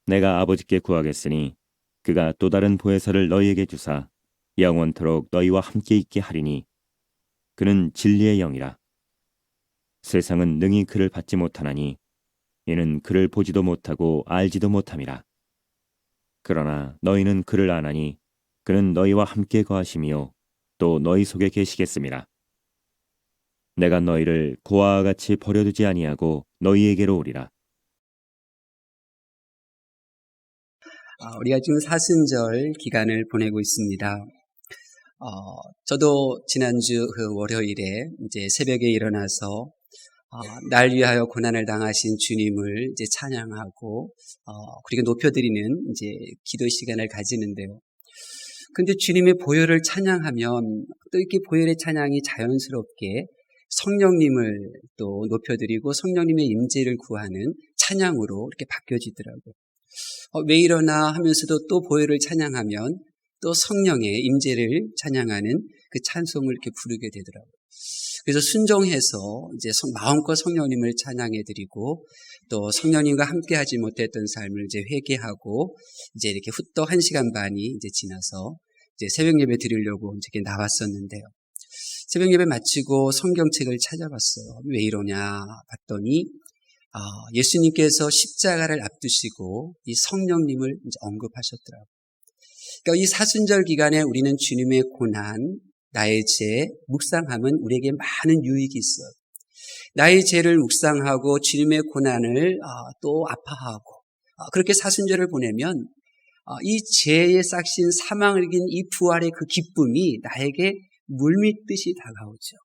내가 아버지께 구하겠으니 그가 또 다른 보혜사를 너희에게 주사 영원토록 너희와 함께 있게 하리니 그는 진리의 영이라. 세상은 능히 그를 받지 못하나니 이는 그를 보지도 못하고 알지도 못함이라. 그러나 너희는 그를 아나니 그는 너희와 함께 거하시며 또 너희 속에 계시겠음이라. 내가 너희를 고아와 같이 버려두지 아니하고 너희에게로 오리라. 우리가 지금 사순절 기간을 보내고 있습니다. 저도 지난주 그 월요일에 이제 새벽에 일어나서 날 위하여 고난을 당하신 주님을 이제 찬양하고 그리고 높여드리는 이제 기도 시간을 가지는데요. 근데 주님의 보혈을 찬양하면 또 이렇게 보혈의 찬양이 자연스럽게 성령님을 또 높여드리고 성령님의 임재를 구하는 찬양으로 이렇게 바뀌어지더라고요. 왜 이러나 하면서도 또 보혈을 찬양하면 또 성령의 임재를 찬양하는 그 찬송을 이렇게 부르게 되더라고요. 그래서 순종해서 이제 마음껏 성령님을 찬양해드리고 또 성령님과 함께 하지 못했던 삶을 이제 회개하고 이제 이렇게 후떡 1시간 반이 이제 지나서 이제 새벽 예배 드리려고 이렇게 나왔었는데요. 새벽 예배 마치고 성경책을 찾아봤어요. 왜 이러냐 봤더니 예수님께서 십자가를 앞두시고 이 성령님을 이제 언급하셨더라고요. 그러니까 이 사순절 기간에 우리는 주님의 고난, 나의 죄, 묵상하면 우리에게 많은 유익이 있어요. 나의 죄를 묵상하고 주님의 고난을 또 아파하고 그렇게 사순절을 보내면 이 죄의 싹신 사망을 이긴 이 부활의 그 기쁨이 나에게 물밀듯이 다가오죠.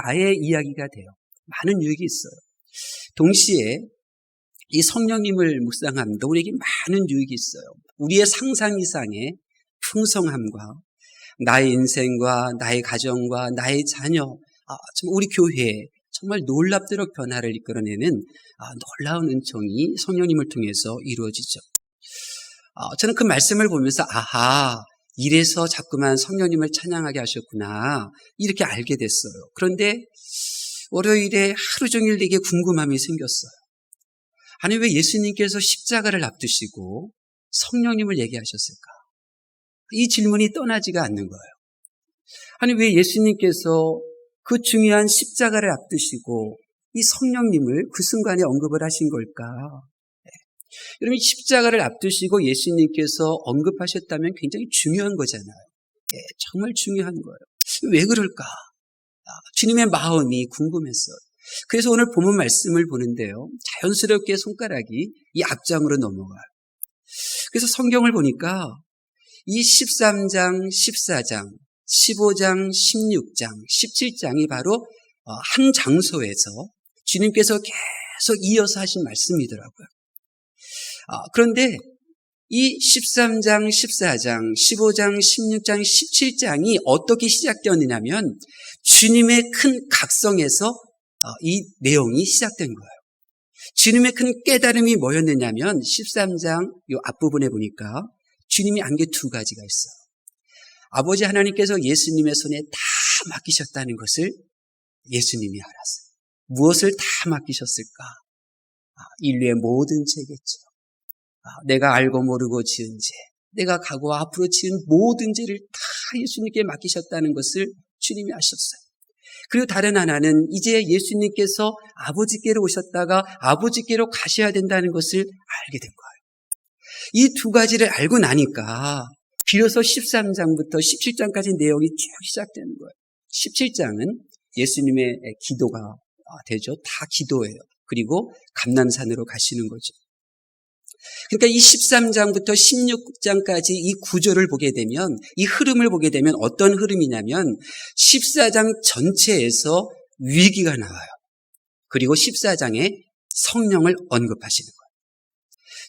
나의 이야기가 돼요. 많은 유익이 있어요. 동시에 이 성령님을 묵상함도 우리에게 많은 유익이 있어요. 우리의 상상 이상의 풍성함과 나의 인생과 나의 가정과 나의 자녀, 우리 교회에 정말 놀랍도록 변화를 이끌어내는 놀라운 은총이 성령님을 통해서 이루어지죠. 저는 그 말씀을 보면서 이래서 자꾸만 성령님을 찬양하게 하셨구나 이렇게 알게 됐어요. 그런데 월요일에 하루 종일 내게 궁금함이 생겼어요. 아니 왜 예수님께서 십자가를 앞두시고 성령님을 얘기하셨을까? 이 질문이 떠나지가 않는 거예요. 아니 왜 예수님께서 그 중요한 십자가를 앞두시고 이 성령님을 그 순간에 언급을 하신 걸까? 여러분 십자가를 앞두시고 예수님께서 언급하셨다면 굉장히 중요한 거잖아요. 정말 중요한 거예요. 왜 그럴까? 주님의 마음이 궁금했어요. 그래서 오늘 본문 말씀을 보는데요. 자연스럽게 손가락이 이 앞장으로 넘어가요. 그래서 성경을 보니까 이 13장, 14장, 15장, 16장, 17장이 바로 한 장소에서 주님께서 계속 이어서 하신 말씀이더라고요. 그런데 이 13장, 14장, 15장, 16장, 17장이 어떻게 시작되었느냐면 주님의 큰 각성에서 이 내용이 시작된 거예요. 주님의 큰 깨달음이 뭐였느냐면 13장 이 앞부분에 보니까 주님이 안 게 2가지가 있어요. 아버지 하나님께서 예수님의 손에 다 맡기셨다는 것을 예수님이 알았어요. 무엇을 다 맡기셨을까? 인류의 모든 죄겠죠. 내가 알고 모르고 지은 죄, 내가 과거와 앞으로 지은 모든 죄를 다 예수님께 맡기셨다는 것을 주님이 아셨어요. 그리고 다른 하나는 이제 예수님께서 아버지께로 오셨다가 아버지께로 가셔야 된다는 것을 알게 된 거예요. 이 2가지를 알고 나니까 비로소 13장부터 17장까지 내용이 쭉 시작되는 거예요. 17장은 예수님의 기도가 되죠. 다 기도예요. 그리고 감람산으로 가시는 거죠. 그러니까 이 13장부터 16장까지 이 구조를 보게 되면, 이 흐름을 보게 되면 어떤 흐름이냐면 14장 전체에서 위기가 나와요. 그리고 14장에 성령을 언급하시는 거예요.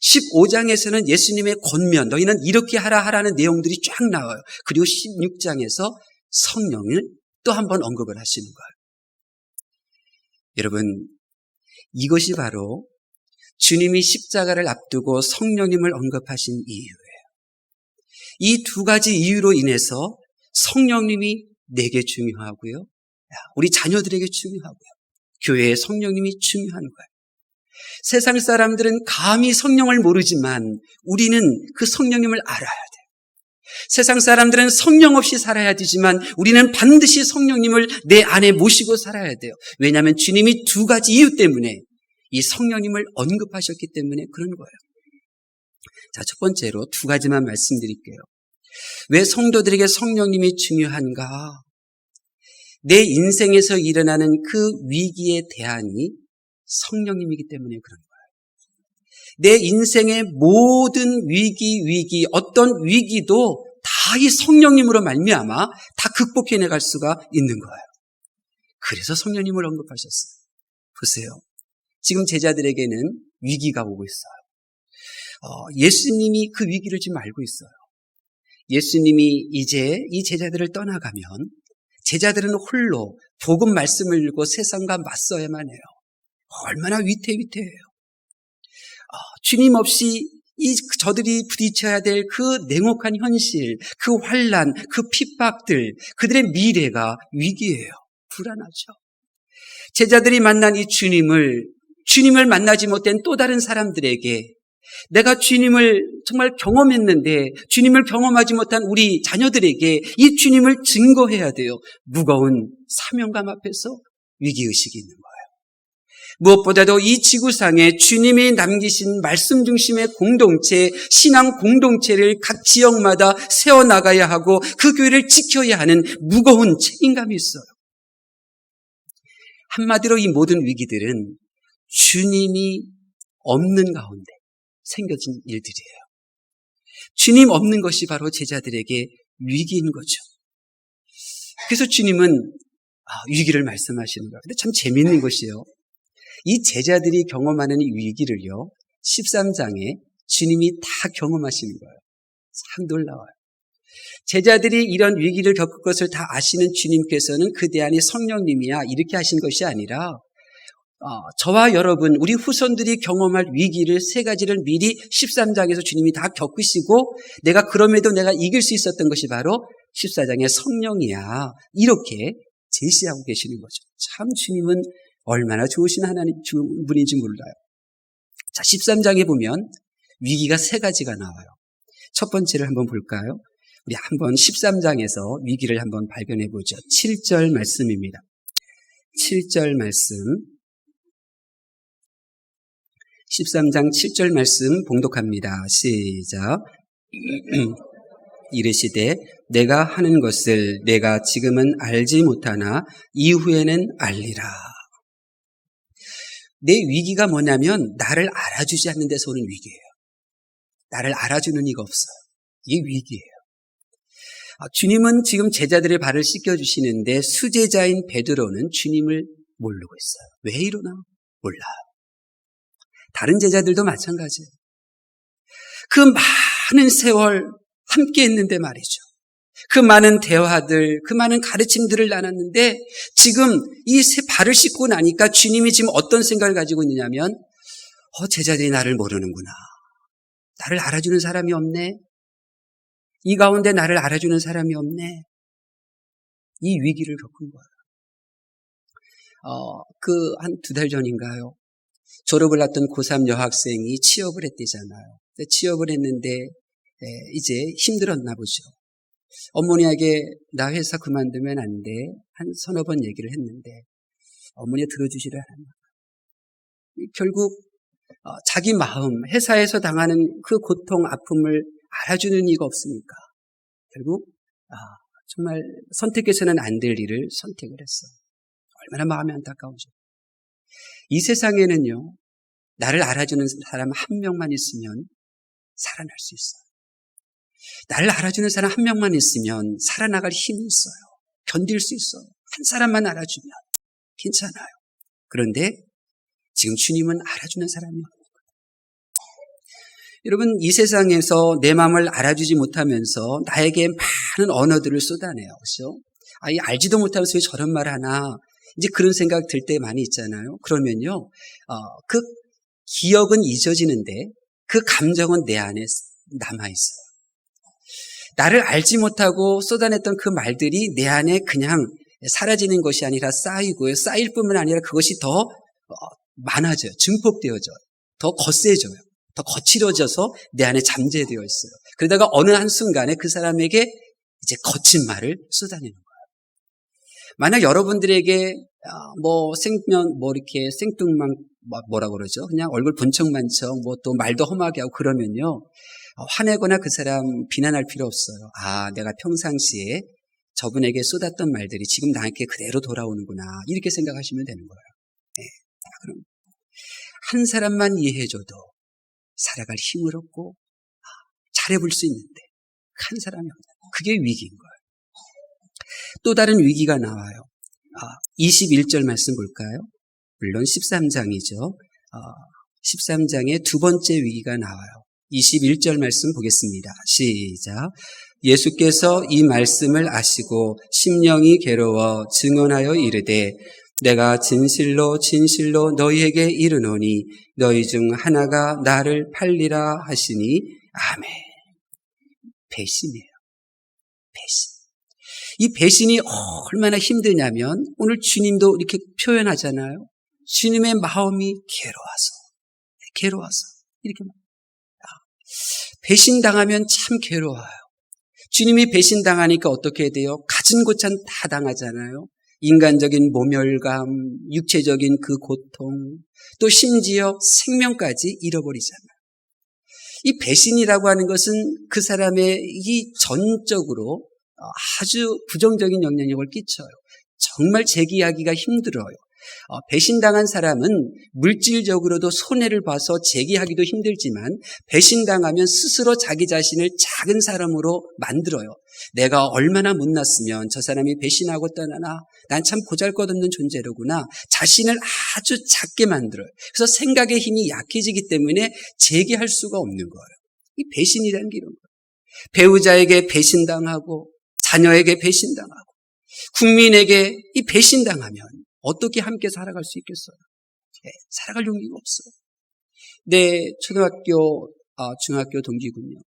15장에서는 예수님의 권면, 너희는 이렇게 하라는 내용들이 쫙 나와요. 그리고 16장에서 성령을 또 한 번 언급을 하시는 거예요. 여러분, 이것이 바로 주님이 십자가를 앞두고 성령님을 언급하신 이유예요. 이 2가지 이유로 인해서 성령님이 내게 중요하고요. 우리 자녀들에게 중요하고요. 교회의 성령님이 중요한 거예요. 세상 사람들은 감히 성령을 모르지만 우리는 그 성령님을 알아야 돼요. 세상 사람들은 성령 없이 살아야 되지만 우리는 반드시 성령님을 내 안에 모시고 살아야 돼요. 왜냐하면 주님이 두 가지 이유 때문에 이 성령님을 언급하셨기 때문에 그런 거예요. 자, 첫 번째로 두 가지만 말씀드릴게요. 왜 성도들에게 성령님이 중요한가? 내 인생에서 일어나는 그 위기의 대안이 성령님이기 때문에 그런 거예요. 내 인생의 모든 위기, 어떤 위기도 다 이 성령님으로 말미암아 다 극복해내갈 수가 있는 거예요. 그래서 성령님을 언급하셨어요. 보세요. 지금 제자들에게는 위기가 오고 있어요. 예수님이 그 위기를 지금 알고 있어요. 예수님이 이제 이 제자들을 떠나가면 제자들은 홀로 복음 말씀을 읽고 세상과 맞서야만 해요. 얼마나 위태위태해요. 주님 없이 저들이 부딪혀야 될 그 냉혹한 현실, 그 환난, 그 핍박들, 그들의 미래가 위기예요. 불안하죠. 제자들이 만난 이 주님을 만나지 못한 또 다른 사람들에게 내가 주님을 정말 경험했는데 주님을 경험하지 못한 우리 자녀들에게 이 주님을 증거해야 돼요. 무거운 사명감 앞에서 위기의식이 있는 거예요. 무엇보다도 이 지구상에 주님이 남기신 말씀 중심의 공동체, 신앙 공동체를 각 지역마다 세워나가야 하고 그 교회를 지켜야 하는 무거운 책임감이 있어요. 한마디로 이 모든 위기들은 주님이 없는 가운데 생겨진 일들이에요. 주님 없는 것이 바로 제자들에게 위기인 거죠. 그래서 주님은 위기를 말씀하시는 거예요. 근데 참 재미있는 것이에요. 이 제자들이 경험하는 이 위기를요, 13장에 주님이 다 경험하시는 거예요. 참 놀라워요. 제자들이 이런 위기를 겪을 것을 다 아시는 주님께서는 그 대안이 성령님이야 이렇게 하신 것이 아니라 저와 여러분, 우리 후손들이 경험할 위기를 세 가지를 미리 13장에서 주님이 다 겪으시고 그럼에도 내가 이길 수 있었던 것이 바로 14장의 성령이야 이렇게 제시하고 계시는 거죠. 참 주님은 얼마나 좋으신 분인지 몰라요. 자, 13장에 보면 위기가 세 가지가 나와요. 첫 번째를 한번 볼까요? 우리 한번 13장에서 위기를 한번 발견해 보죠. 7절 말씀입니다. 7절 말씀. 13장 7절 말씀 봉독합니다. 시작. 이르시되 내가 하는 것을 내가 지금은 알지 못하나 이후에는 알리라. 내 위기가 뭐냐면 나를 알아주지 않는 데서 오는 위기예요. 나를 알아주는 이가 없어요. 이게 위기예요. 주님은 지금 제자들의 발을 씻겨주시는데 수제자인 베드로는 주님을 모르고 있어요. 왜 이러나 몰라요. 다른 제자들도 마찬가지예요. 그 많은 세월 함께 했는데 말이죠. 그 많은 대화들, 그 많은 가르침들을 나눴는데 지금 이 발을 씻고 나니까 주님이 지금 어떤 생각을 가지고 있느냐면 제자들이 나를 모르는구나. 나를 알아주는 사람이 없네. 이 가운데 나를 알아주는 사람이 없네. 이 위기를 겪은 거예요. 한 2달 전인가요? 졸업을 앞둔 고3 여학생이 취업을 했대잖아요. 취업을 했는데 이제 힘들었나 보죠. 어머니에게 나 회사 그만두면 안 돼. 한 서너 번 얘기를 했는데 어머니가 들어주지를 않았나. 결국 자기 마음, 회사에서 당하는 그 고통, 아픔을 알아주는 이가 없으니까 결국 정말 선택해서는 안 될 일을 선택을 했어요. 얼마나 마음이 안타까우죠. 이 세상에는요, 나를 알아주는 사람 한 명만 있으면 살아날 수 있어요. 나를 알아주는 사람 한 명만 있으면 살아나갈 힘이 있어요. 견딜 수 있어요. 한 사람만 알아주면 괜찮아요. 그런데 지금 주님은 알아주는 사람이 없는 거예요. 여러분, 이 세상에서 내 마음을 알아주지 못하면서 나에게 많은 언어들을 쏟아내요. 그렇죠? 알지도 못하면서 왜 저런 말 하나, 이제 그런 생각 들 때 많이 있잖아요. 그러면요, 그 기억은 잊어지는데 그 감정은 내 안에 남아있어요. 나를 알지 못하고 쏟아냈던 그 말들이 내 안에 그냥 사라지는 것이 아니라 쌓이고요. 쌓일 뿐만 아니라 그것이 더 많아져요. 증폭되어져요. 더 거세져요. 더 거칠어져서 내 안에 잠재되어 있어요. 그러다가 어느 한순간에 그 사람에게 이제 거친 말을 쏟아내는 거예요. 만약 여러분들에게 이렇게 생뚱만 뭐라 그러죠? 그냥 얼굴 번쩍만쩍 또 말도 험하게 하고 그러면요, 화내거나 그 사람 비난할 필요 없어요. 내가 평상시에 저분에게 쏟았던 말들이 지금 나에게 그대로 돌아오는구나, 이렇게 생각하시면 되는 거예요. 네. 그럼 한 사람만 이해해줘도 살아갈 힘을 얻고 잘해볼 수 있는데 한 사람이 없다. 그게 위기인 거예요. 또 다른 위기가 나와요. 21절 말씀 볼까요? 물론 13장이죠. 13장의 두 번째 위기가 나와요. 21절 말씀 보겠습니다. 시작. 예수께서 이 말씀을 아시고 심령이 괴로워 증언하여 이르되 내가 진실로 진실로 너희에게 이르노니 너희 중 하나가 나를 팔리라 하시니 아멘. 배신이에요. 배신. 이 배신이 얼마나 힘드냐면 오늘 주님도 이렇게 표현하잖아요. 주님의 마음이 괴로워서 이렇게 배신당하면 참 괴로워요. 주님이 배신당하니까 어떻게 돼요? 가진 고찬 다 당하잖아요. 인간적인 모멸감, 육체적인 그 고통, 또 심지어 생명까지 잃어버리잖아요. 이 배신이라고 하는 것은 그 사람의 이 전적으로 아주 부정적인 영향력을 끼쳐요. 정말 재기하기가 힘들어요. 배신당한 사람은 물질적으로도 손해를 봐서 재기하기도 힘들지만 배신당하면 스스로 자기 자신을 작은 사람으로 만들어요. 내가 얼마나 못났으면 저 사람이 배신하고 떠나나, 난 참 보잘것없는 존재로구나, 자신을 아주 작게 만들어요. 그래서 생각의 힘이 약해지기 때문에 재기할 수가 없는 거예요. 이 배신이라는 게 이런 거예요. 배우자에게 배신당하고 자녀에게 배신당하고 국민에게 이 배신당하면 어떻게 함께 살아갈 수 있겠어요? 살아갈 용기가 없어요. 내 초등학교, 중학교 동기군요.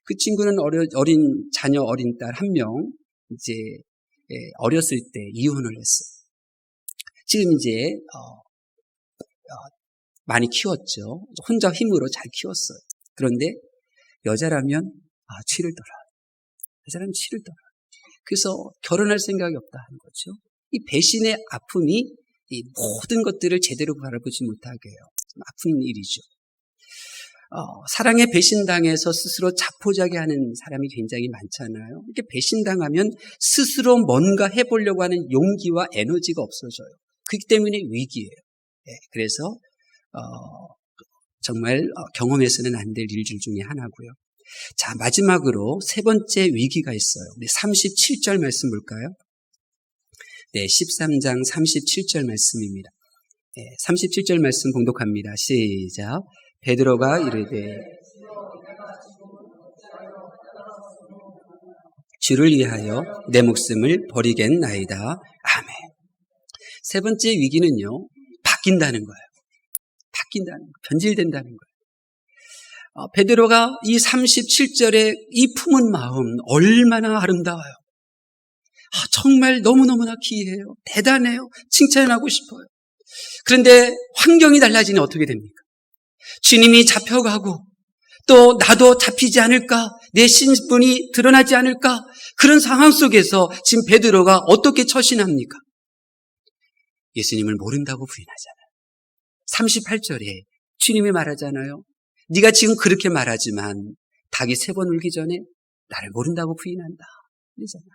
그 친구는 어린 딸 한 명, 이제, 어렸을 때 이혼을 했어요. 지금 이제, 많이 키웠죠. 혼자 힘으로 잘 키웠어요. 그런데 여자라면, 치를 떨어요. 여자라면 치를 떨어요. 그래서 결혼할 생각이 없다 하는 거죠. 이 배신의 아픔이 이 모든 것들을 제대로 바라보지 못하게 해요. 아픈 일이죠. 사랑에 배신당해서 스스로 자포자기 하는 사람이 굉장히 많잖아요. 이렇게 배신당하면 스스로 뭔가 해보려고 하는 용기와 에너지가 없어져요. 그렇기 때문에 위기예요. 그래서 정말 경험해서는 안 될 일들 중에 하나고요. 자, 마지막으로 세 번째 위기가 있어요. 우리 37절 말씀 볼까요? 네, 13장 37절 말씀입니다. 37절 말씀 봉독합니다. 시작. 베드로가 이르되 주를 위하여 내 목숨을 버리겠나이다. 아멘. 세 번째 위기는요, 바뀐다는 거예요. 변질된다는 거예요. 베드로가 이 37절에 이 품은 마음 얼마나 아름다워요. 정말 너무너무나 귀해요. 대단해요. 칭찬하고 싶어요. 그런데 환경이 달라지니 어떻게 됩니까? 주님이 잡혀가고 또 나도 잡히지 않을까? 내 신분이 드러나지 않을까? 그런 상황 속에서 지금 베드로가 어떻게 처신합니까? 예수님을 모른다고 부인하잖아요. 38절에 주님이 말하잖아요. 네가 지금 그렇게 말하지만 닭이 3번 울기 전에 나를 모른다고 부인한다. 그러잖아요.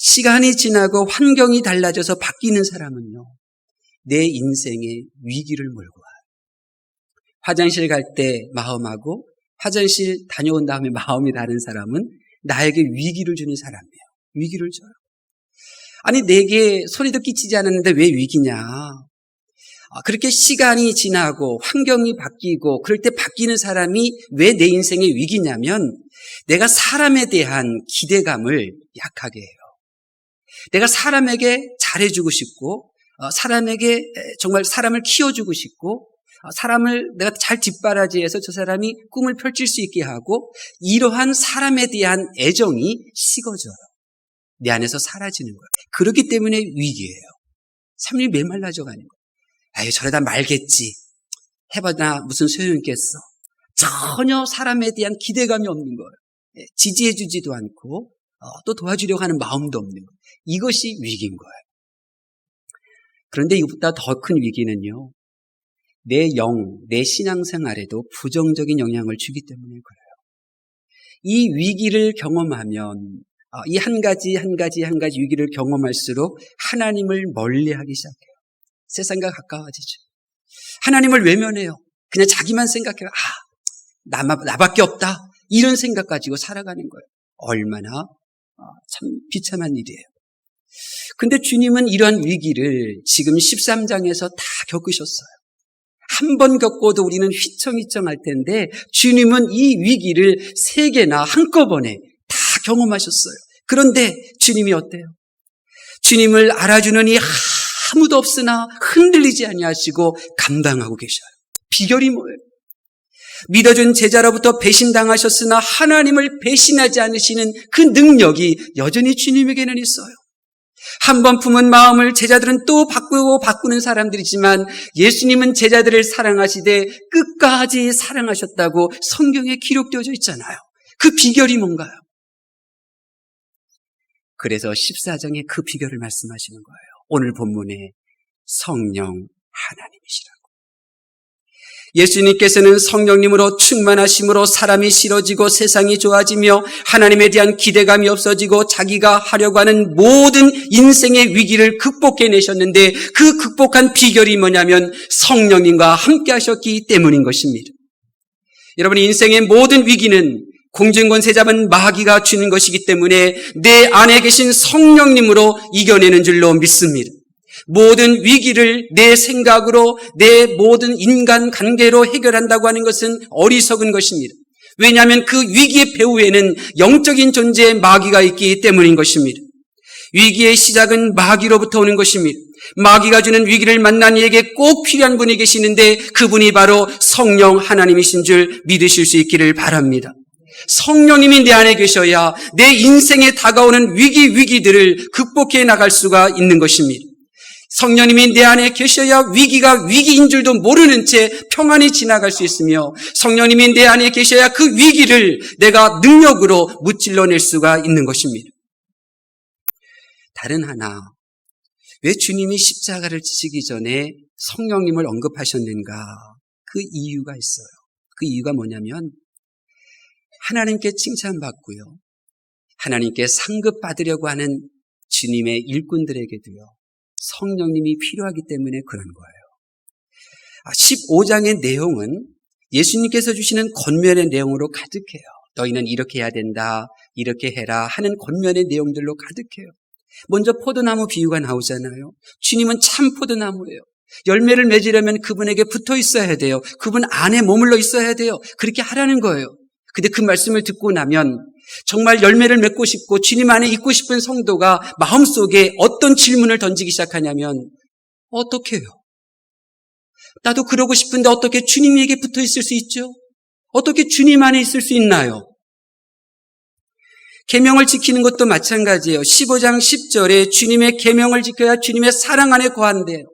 시간이 지나고 환경이 달라져서 바뀌는 사람은요, 내 인생의 위기를 몰고 와요. 화장실 갈 때 마음하고 화장실 다녀온 다음에 마음이 다른 사람은 나에게 위기를 주는 사람이에요. 위기를 줘요. 아니, 내게 소리도 끼치지 않았는데 왜 위기냐? 그렇게 시간이 지나고 환경이 바뀌고 그럴 때 바뀌는 사람이 왜 내 인생의 위기냐면 내가 사람에 대한 기대감을 약하게 해요. 내가 사람에게 잘해주고 싶고 사람에게 정말 사람을 키워주고 싶고 사람을 내가 잘 뒷바라지해서 저 사람이 꿈을 펼칠 수 있게 하고 이러한 사람에 대한 애정이 식어져요. 내 안에서 사라지는 거예요. 그렇기 때문에 위기예요. 삶이 메말라져 가는 거예요. 아유, 저러다 말겠지. 해봐나 무슨 소용이 있겠어. 전혀 사람에 대한 기대감이 없는 거예요. 지지해주지도 않고 또 도와주려고 하는 마음도 없는 거예요. 이것이 위기인 거예요. 그런데 이것보다 더 큰 위기는요, 내 내 신앙생활에도 부정적인 영향을 주기 때문에 그래요. 이 위기를 경험하면 이 한 가지 위기를 경험할수록 하나님을 멀리하기 시작해요. 세상과 가까워지죠. 하나님을 외면해요. 그냥 자기만 생각해요. 나밖에 없다. 이런 생각 가지고 살아가는 거예요. 얼마나 참 비참한 일이에요. 근데 주님은 이러한 위기를 지금 13장에서 다 겪으셨어요. 한 번 겪고도 우리는 휘청휘청할 텐데 주님은 이 위기를 3개나 한꺼번에 다 경험하셨어요. 그런데 주님이 어때요? 주님을 알아주는 이 아무도 없으나 흔들리지 아니하시고 감당하고 계셔요. 비결이 뭐예요? 믿어준 제자로부터 배신당하셨으나 하나님을 배신하지 않으시는 그 능력이 여전히 주님에게는 있어요. 한 번 품은 마음을 제자들은 또 바꾸는 사람들이지만 예수님은 제자들을 사랑하시되 끝까지 사랑하셨다고 성경에 기록되어져 있잖아요. 그 비결이 뭔가요? 그래서 14장에 그 비결을 말씀하시는 거예요. 오늘 본문에 성령 하나님이시라고. 예수님께서는 성령님으로 충만하심으로 사람이 싫어지고 세상이 좋아지며 하나님에 대한 기대감이 없어지고 자기가 하려고 하는 모든 인생의 위기를 극복해내셨는데 그 극복한 비결이 뭐냐면 성령님과 함께 하셨기 때문인 것입니다. 여러분, 인생의 모든 위기는 공중권세 잡은 마귀가 주는 것이기 때문에 내 안에 계신 성령님으로 이겨내는 줄로 믿습니다. 모든 위기를 내 생각으로 내 모든 인간 관계로 해결한다고 하는 것은 어리석은 것입니다. 왜냐하면 그 위기의 배후에는 영적인 존재의 마귀가 있기 때문인 것입니다. 위기의 시작은 마귀로부터 오는 것입니다. 마귀가 주는 위기를 만난 이에게 꼭 필요한 분이 계시는데 그분이 바로 성령 하나님이신 줄 믿으실 수 있기를 바랍니다. 성령님이 내 안에 계셔야 내 인생에 다가오는 위기들을 극복해 나갈 수가 있는 것입니다. 성령님이 내 안에 계셔야 위기가 위기인 줄도 모르는 채 평안히 지나갈 수 있으며 성령님이 내 안에 계셔야 그 위기를 내가 능력으로 무찔러낼 수가 있는 것입니다. 다른 하나, 왜 주님이 십자가를 지시기 전에 성령님을 언급하셨는가? 그 이유가 있어요. 그 이유가 뭐냐면 하나님께 칭찬받고요, 하나님께 상급받으려고 하는 주님의 일꾼들에게도요, 성령님이 필요하기 때문에 그런 거예요. 15장의 내용은 예수님께서 주시는 권면의 내용으로 가득해요. 너희는 이렇게 해야 된다, 이렇게 해라 하는 권면의 내용들로 가득해요. 먼저 포도나무 비유가 나오잖아요. 주님은 참 포도나무예요. 열매를 맺으려면 그분에게 붙어 있어야 돼요. 그분 안에 머물러 있어야 돼요. 그렇게 하라는 거예요. 근데 그 말씀을 듣고 나면 정말 열매를 맺고 싶고 주님 안에 있고 싶은 성도가 마음속에 어떤 질문을 던지기 시작하냐면 어떻게 해요? 나도 그러고 싶은데 어떻게 주님에게 붙어 있을 수 있죠? 어떻게 주님 안에 있을 수 있나요? 계명을 지키는 것도 마찬가지예요. 15장 10절에 주님의 계명을 지켜야 주님의 사랑 안에 거한대요.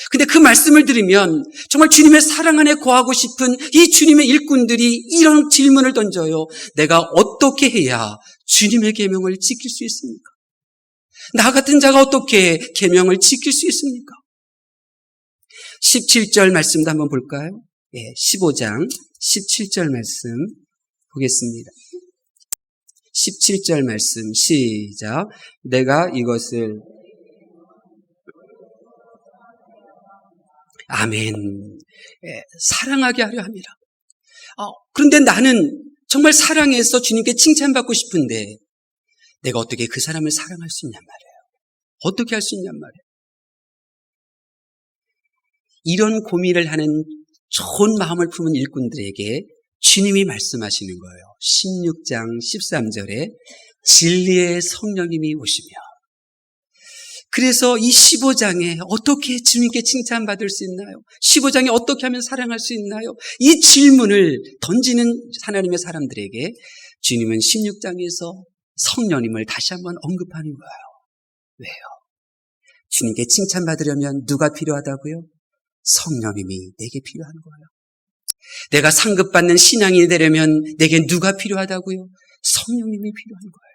근데 그 말씀을 들으면 정말 주님의 사랑 안에 거하고 싶은 이 주님의 일꾼들이 이런 질문을 던져요. 내가 어떻게 해야 주님의 계명을 지킬 수 있습니까? 나 같은 자가 어떻게 계명을 지킬 수 있습니까? 17절 말씀도 한번 볼까요? 15장 17절 말씀 보겠습니다. 17절 말씀 시작. 내가 이것을 아멘. 사랑하게 하려 함이라. 그런데 나는 정말 사랑해서 주님께 칭찬받고 싶은데 내가 어떻게 그 사람을 사랑할 수 있냔 말이에요. 어떻게 할 수 있냔 말이에요. 이런 고민을 하는 좋은 마음을 품은 일꾼들에게 주님이 말씀하시는 거예요. 16장 13절에 진리의 성령님이 오시며, 그래서 이 15장에 어떻게 주님께 칭찬받을 수 있나요? 15장에 어떻게 하면 사랑할 수 있나요? 이 질문을 던지는 하나님의 사람들에게 주님은 16장에서 성령님을 다시 한번 언급하는 거예요. 왜요? 주님께 칭찬받으려면 누가 필요하다고요? 성령님이 내게 필요한 거예요. 내가 상급받는 신앙이 되려면 내게 누가 필요하다고요? 성령님이 필요한 거예요.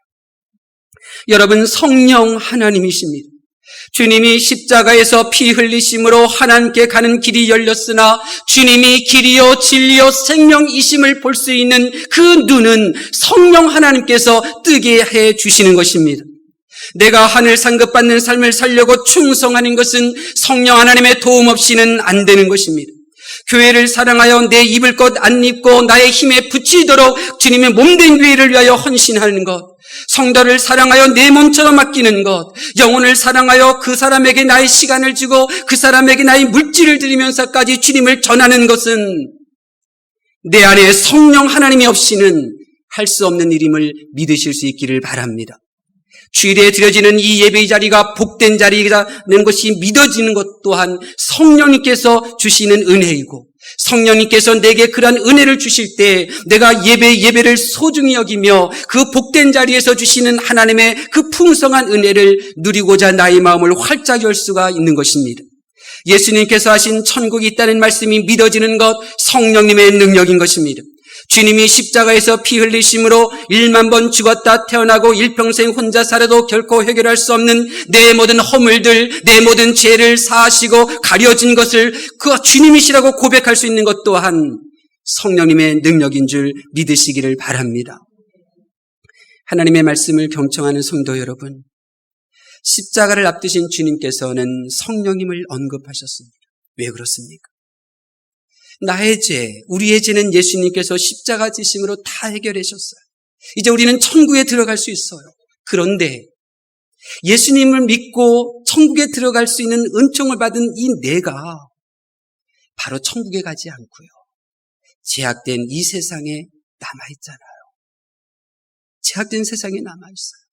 여러분, 성령 하나님이십니다. 주님이 십자가에서 피 흘리심으로 하나님께 가는 길이 열렸으나 주님이 길이요 진리요 생명이심을 볼 수 있는 그 눈은 성령 하나님께서 뜨게 해 주시는 것입니다. 내가 하늘 상급받는 삶을 살려고 충성하는 것은 성령 하나님의 도움 없이는 안 되는 것입니다. 교회를 사랑하여 내 입을 것 안 입고 나의 힘에 붙이도록 주님의 몸된 교회를 위하여 헌신하는 것, 성도를 사랑하여 내 몸처럼 아끼는 것, 영혼을 사랑하여 그 사람에게 나의 시간을 주고 그 사람에게 나의 물질을 드리면서까지 주님을 전하는 것은 내 안에 성령 하나님이 없이는 할 수 없는 일임을 믿으실 수 있기를 바랍니다. 주일에 드려지는 이 예배의 자리가 복된 자리라는 것이 믿어지는 것 또한 성령님께서 주시는 은혜이고, 성령님께서 내게 그러한 은혜를 주실 때 내가 예배를 소중히 여기며 그 복된 자리에서 주시는 하나님의 그 풍성한 은혜를 누리고자 나의 마음을 활짝 열 수가 있는 것입니다. 예수님께서 하신 천국이 있다는 말씀이 믿어지는 것, 성령님의 능력인 것입니다. 주님이 십자가에서 피 흘리심으로 1만 번 죽었다 태어나고 일평생 혼자 살아도 결코 해결할 수 없는 내 모든 허물들, 내 모든 죄를 사하시고 가려진 것을 그 주님이시라고 고백할 수 있는 것 또한 성령님의 능력인 줄 믿으시기를 바랍니다. 하나님의 말씀을 경청하는 성도 여러분, 십자가를 앞두신 주님께서는 성령님을 언급하셨습니다. 왜 그렇습니까? 나의 죄, 우리의 죄는 예수님께서 십자가 지심으로 다 해결하셨어요. 이제 우리는 천국에 들어갈 수 있어요. 그런데 예수님을 믿고 천국에 들어갈 수 있는 은총을 받은 이 내가 바로 천국에 가지 않고요, 제약된 이 세상에 남아있잖아요. 제약된 세상에 남아있어요.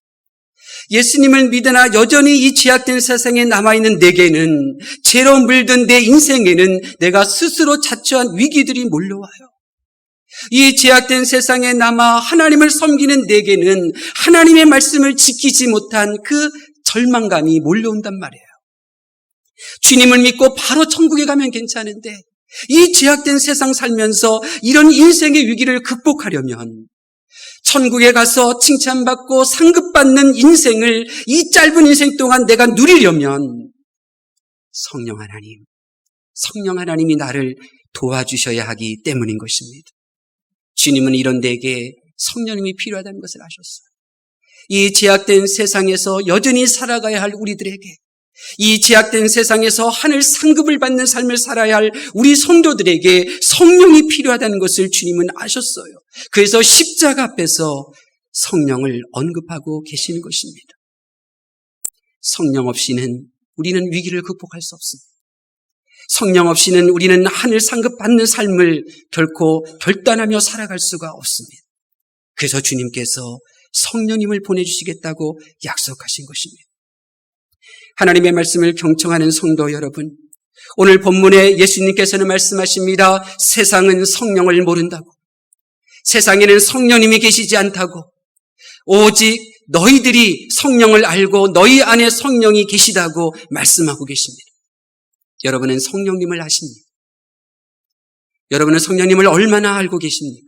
예수님을 믿으나 여전히 이 제약된 세상에 남아있는 내게는, 죄로 물든 내 인생에는 내가 스스로 자초한 위기들이 몰려와요. 이 제약된 세상에 남아 하나님을 섬기는 내게는 하나님의 말씀을 지키지 못한 그 절망감이 몰려온단 말이에요. 주님을 믿고 바로 천국에 가면 괜찮은데 이 제약된 세상 살면서 이런 인생의 위기를 극복하려면, 천국에 가서 칭찬받고 상급받는 인생을 이 짧은 인생 동안 내가 누리려면 성령 하나님이 나를 도와주셔야 하기 때문인 것입니다. 주님은 이런 내게 성령님이 필요하다는 것을 아셨어요. 이 제약된 세상에서 여전히 살아가야 할 우리들에게, 이 제약된 세상에서 하늘 상급을 받는 삶을 살아야 할 우리 성도들에게 성령이 필요하다는 것을 주님은 아셨어요. 그래서 십자가 앞에서 성령을 언급하고 계시는 것입니다. 성령 없이는 우리는 위기를 극복할 수 없습니다. 성령 없이는 우리는 하늘 상급 받는 삶을 결코 결단하며 살아갈 수가 없습니다. 그래서 주님께서 성령님을 보내주시겠다고 약속하신 것입니다. 하나님의 말씀을 경청하는 성도 여러분, 오늘 본문에 예수님께서는 말씀하십니다. 세상은 성령을 모른다고, 세상에는 성령님이 계시지 않다고, 오직 너희들이 성령을 알고 너희 안에 성령이 계시다고 말씀하고 계십니다. 여러분은 성령님을 아십니까? 여러분은 성령님을 얼마나 알고 계십니까?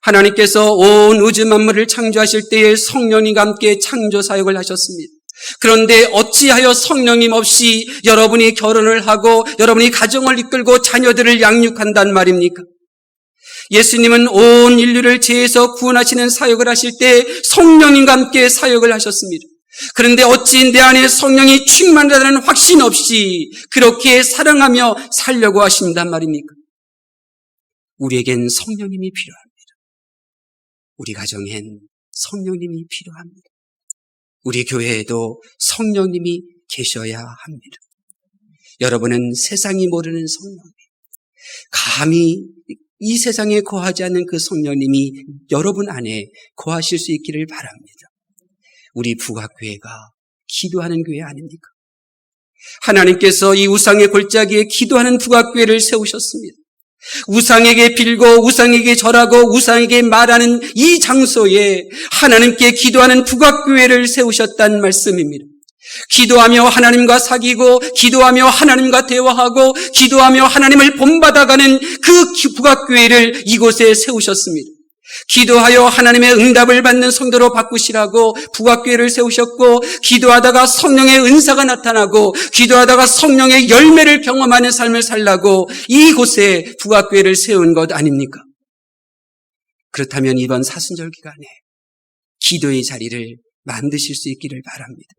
하나님께서 온 우주 만물을 창조하실 때에 성령님과 함께 창조 사역을 하셨습니다. 그런데 어찌하여 성령님 없이 여러분이 결혼을 하고 여러분이 가정을 이끌고 자녀들을 양육한단 말입니까? 예수님은 온 인류를 죄에서 구원하시는 사역을 하실 때 성령님과 함께 사역을 하셨습니다. 그런데 어찌 내 안에 성령이 충만하다는 확신 없이 그렇게 사랑하며 살려고 하신단 말입니까? 우리에겐 성령님이 필요합니다. 우리 가정엔 성령님이 필요합니다. 우리 교회에도 성령님이 계셔야 합니다. 여러분은 세상이 모르는 성령님, 감히 이 세상에 거하지 않는 그 성령님이 여러분 안에 거하실 수 있기를 바랍니다. 우리 부각교회가 기도하는 교회 아닙니까? 하나님께서 이 우상의 골짜기에 기도하는 부각교회를 세우셨습니다. 우상에게 빌고 우상에게 절하고 우상에게 말하는 이 장소에 하나님께 기도하는 부각교회를 세우셨다는 말씀입니다. 기도하며 하나님과 사귀고 기도하며 하나님과 대화하고 기도하며 하나님을 본받아가는 그 북악교회를 이곳에 세우셨습니다. 기도하여 하나님의 응답을 받는 성도로 바꾸시라고 북악교회를 세우셨고, 기도하다가 성령의 은사가 나타나고 기도하다가 성령의 열매를 경험하는 삶을 살라고 이곳에 북악교회를 세운 것 아닙니까? 그렇다면 이번 사순절 기간에 기도의 자리를 만드실 수 있기를 바랍니다.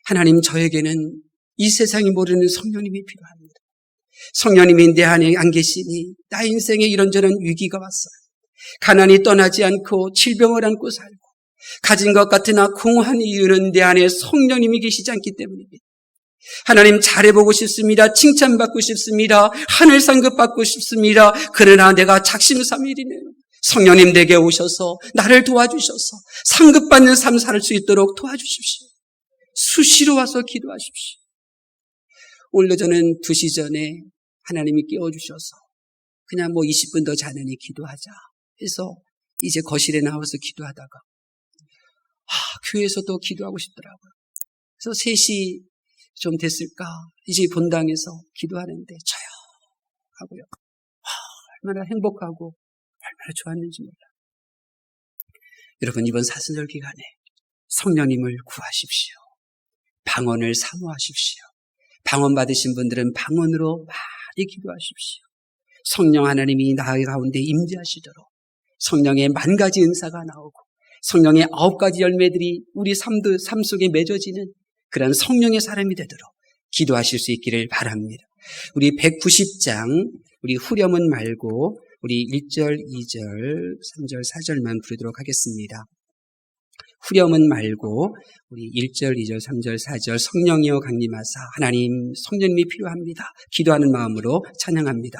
하나님, 저에게는 이 세상이 모르는 성령님이 필요합니다. 성령님이 내 안에 안 계시니 나의 인생에 이런저런 위기가 왔어요. 가난이 떠나지 않고 질병을 안고 살고 가진 것 같으나 공허한 이유는 내 안에 성령님이 계시지 않기 때문입니다. 하나님, 잘해보고 싶습니다. 칭찬받고 싶습니다. 하늘 상급 받고 싶습니다. 그러나 내가 작심삼일이네요. 성령님 내게 오셔서 나를 도와주셔서 상급받는 삶 살 수 있도록 도와주십시오. 수시로 와서 기도하십시오. 오늘 저는 2시 전에 하나님이 깨워주셔서 그냥 20분 더 자느니 기도하자 해서 이제 거실에 나와서 기도하다가 교회에서 또 기도하고 싶더라고요. 그래서 3시 좀 됐을까 이제 본당에서 기도하는데 조용하고요. 얼마나 행복하고 얼마나 좋았는지 몰라요. 여러분, 이번 사순절 기간에 성령님을 구하십시오. 방언을 사모하십시오. 방언 받으신 분들은 방언으로 많이 기도하십시오. 성령 하나님이 나의 가운데 임재하시도록 성령의 10,000가지 은사가 나오고 성령의 9가지 열매들이 우리 삶 속에 맺어지는 그런 성령의 사람이 되도록 기도하실 수 있기를 바랍니다. 우리 190장 우리 후렴은 말고 우리 1절, 2절, 3절, 4절만 부르도록 하겠습니다. 후렴은 말고 우리 1절, 2절, 3절, 4절 성령이여 강림하사 하나님 성령님이 필요합니다. 기도하는 마음으로 찬양합니다.